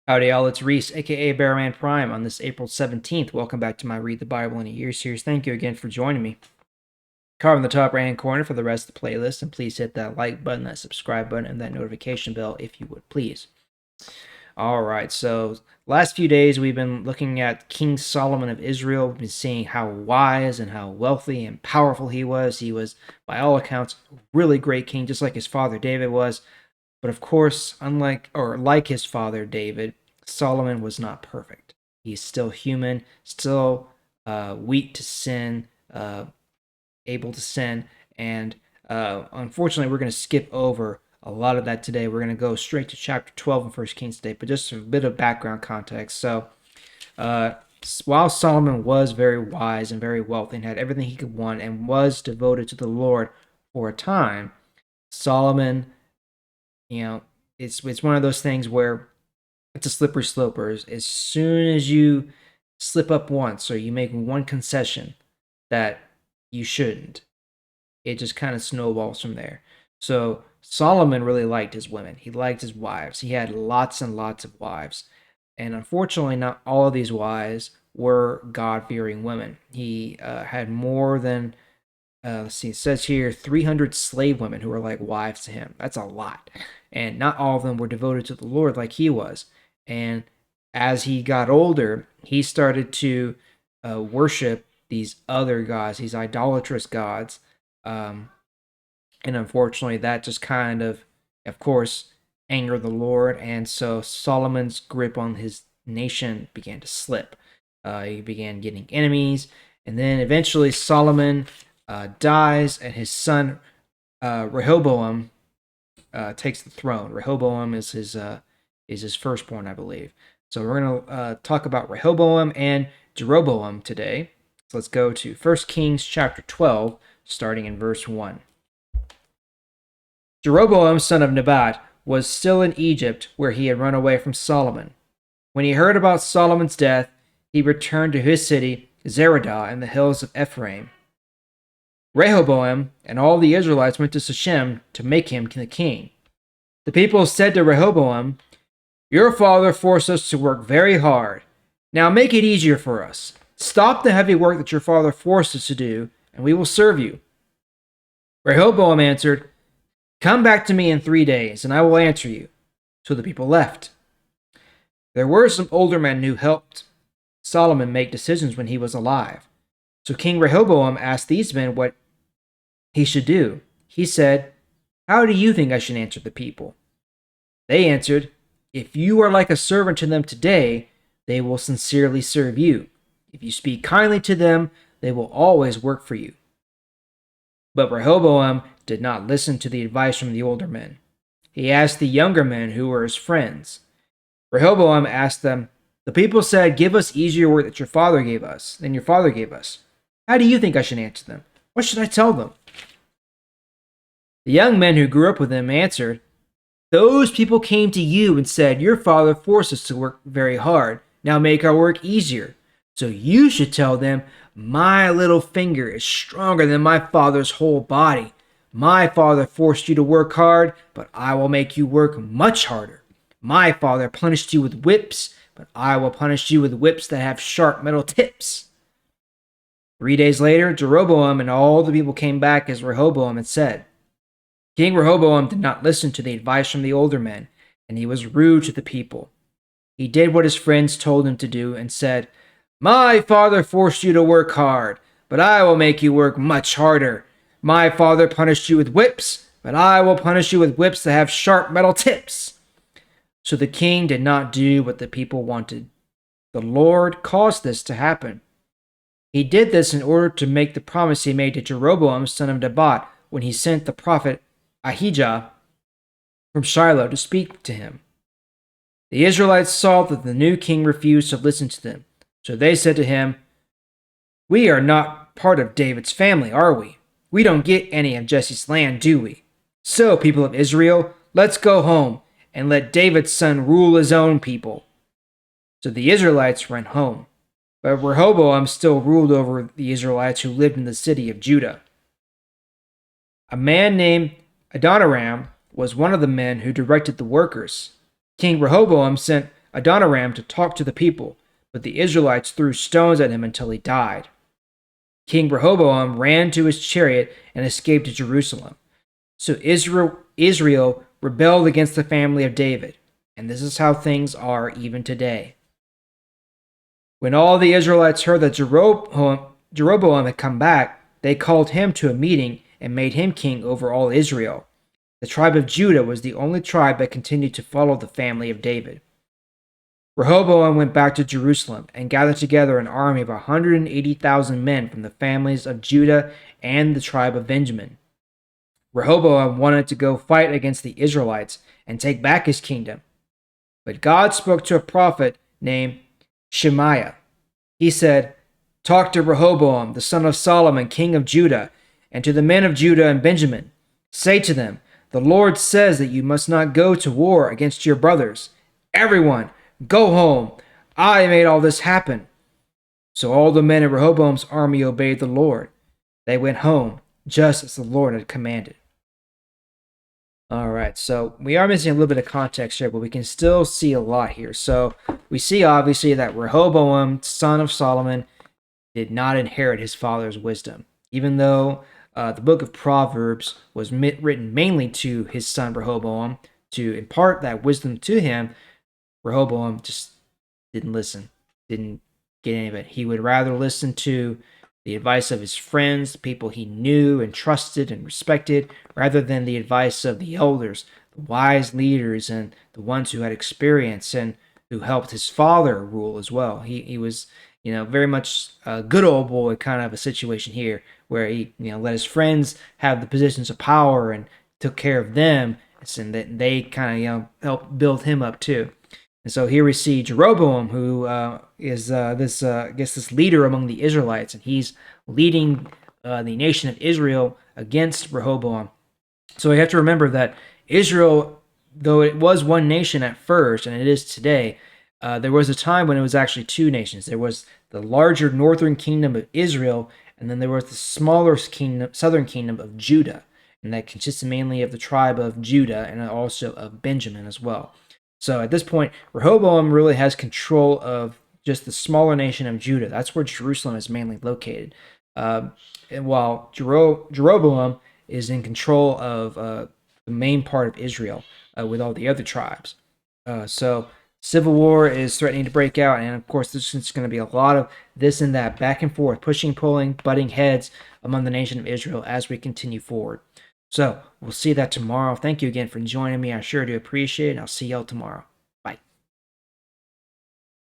Howdy, y'all. It's Reese, aka Bearman Prime, on this April 17th. Welcome back to my Read the Bible in a Year series. Thank you again for joining me. Card in the top right hand corner for the rest of the playlist, and please hit that like button, that subscribe button, and that notification bell if you would please. All right, so last few days we've been looking at King Solomon of Israel. We've been seeing how wise and how wealthy and powerful he was. He was, by all accounts, a really great king, just like his father David was. But of course, like his father David, Solomon was not perfect. He's still human, still weak to sin, able to sin, and unfortunately, we're going to skip over a lot of that today. We're going to go straight to chapter 12 in First Kings today, but just a bit of background context. So, uh, while Solomon was very wise and very wealthy and had everything he could want and was devoted to the Lord for a time, Solomon, it's one of those things where it's a slippery slope. As soon as you slip up once or you make one concession that you shouldn't, it just kind of snowballs from there. So Solomon really liked his women. He liked his wives. He had lots and lots of wives. And unfortunately, not all of these wives were God-fearing women. He had more than, let's see, it says here 300 slave women who were like wives to him. That's a lot. And not all of them were devoted to the Lord like he was. And as he got older, he started to worship these other gods, these idolatrous gods. And unfortunately, that just of course, angered the Lord. And so Solomon's grip on his nation began to slip. He began getting enemies. And then eventually Solomon dies, and his son Rehoboam takes the throne. Rehoboam is his firstborn, I believe. So we're going to talk about Rehoboam and Jeroboam today. So let's go to 1 Kings chapter 12, starting in verse 1. Jeroboam, son of Nebat, was still in Egypt, where he had run away from Solomon. When he heard about Solomon's death, he returned to his city, Zeradah, in the hills of Ephraim. Rehoboam and all the Israelites went to Shechem to make him the king. The people said to Rehoboam, "Your father forced us to work very hard. Now make it easier for us. Stop the heavy work that your father forced us to do, and we will serve you." Rehoboam answered, "Come back to me in 3 days, and I will answer you." So the people left. There were some older men who helped Solomon make decisions when he was alive. So King Rehoboam asked these men what he should do. He said, "How do you think I should answer the people?" They answered, "If you are like a servant to them today, they will sincerely serve you. If you speak kindly to them, they will always work for you." But Rehoboam did not listen to the advice from the older men. He asked the younger men who were his friends. Rehoboam asked them, "The people said, 'Give us easier work that your father gave us, than your father gave us.' How do you think I should answer them? What should I tell them?" The young men who grew up with him answered, "Those people came to you and said, 'Your father forced us to work very hard. Now make our work easier.' So you should tell them, 'My little finger is stronger than my father's whole body. My father forced you to work hard, but I will make you work much harder. My father punished you with whips, but I will punish you with whips that have sharp metal tips." 3 days later, Jeroboam and all the people came back as Rehoboam had said. King Rehoboam did not listen to the advice from the older men, and he was rude to the people. He did what his friends told him to do and said, "My father forced you to work hard, but I will make you work much harder. My father punished you with whips, but I will punish you with whips that have sharp metal tips." So the king did not do what the people wanted. The Lord caused this to happen. He did this in order to make the promise he made to Jeroboam, son of Nebat, when he sent the prophet Ahijah from Shiloh to speak to him. The Israelites saw that the new king refused to listen to them. So they said to him, "We are not part of David's family, are we? We don't get any of Jesse's land, do we? So, people of Israel, let's go home and let David's son rule his own people." So the Israelites went home. But Rehoboam still ruled over the Israelites who lived in the city of Judah. A man named Adoniram was one of the men who directed the workers. King Rehoboam sent Adoniram to talk to the people, but the Israelites threw stones at him until he died. King Rehoboam ran to his chariot and escaped to Jerusalem. So Israel rebelled against the family of David, and this is how things are even today. When all the Israelites heard that Jeroboam had come back, they called him to a meeting and made him king over all Israel. The tribe of Judah was the only tribe that continued to follow the family of David. Rehoboam went back to Jerusalem and gathered together an army of 180,000 men from the families of Judah and the tribe of Benjamin. Rehoboam wanted to go fight against the Israelites and take back his kingdom. But God spoke to a prophet named Shemaiah. He said, "Talk to Rehoboam, the son of Solomon, king of Judah, and to the men of Judah and Benjamin. Say to them, the Lord says that you must not go to war against your brothers. Everyone, go home. I made all this happen." So all the men of Rehoboam's army obeyed the Lord. They went home, just as the Lord had commanded. All right, so we are missing a little bit of context here, but we can still see a lot here. So we see obviously that Rehoboam, son of Solomon, did not inherit his father's wisdom, even though the book of Proverbs was written mainly to his son Rehoboam to impart that wisdom to him. Rehoboam just didn't listen, didn't get any of it. He would rather listen to the advice of his friends, the people he knew and trusted and respected, rather than the advice of the elders, the wise leaders, and the ones who had experience and who helped his father rule as well. He was, very much a good old boy kind of a situation here, where he, let his friends have the positions of power and took care of them, and that they kind of, helped build him up too. And so here we see Jeroboam, who is this leader among the Israelites, and he's leading the nation of Israel against Rehoboam. So we have to remember that Israel, though it was one nation at first, and it is today, there was a time when it was actually two nations. There was the larger northern kingdom of Israel, and then there was the smaller southern kingdom of Judah, and that consisted mainly of the tribe of Judah and also of Benjamin as well. So at this point, Rehoboam really has control of just the smaller nation of Judah. That's where Jerusalem is mainly located. And while Jeroboam is in control of the main part of Israel with all the other tribes. So civil war is threatening to break out. And of course, there's just going to be a lot of this and that, back and forth, pushing, pulling, butting heads among the nation of Israel as we continue forward. So we'll see that tomorrow. Thank you again for joining me. I sure do appreciate it. I'll see y'all tomorrow.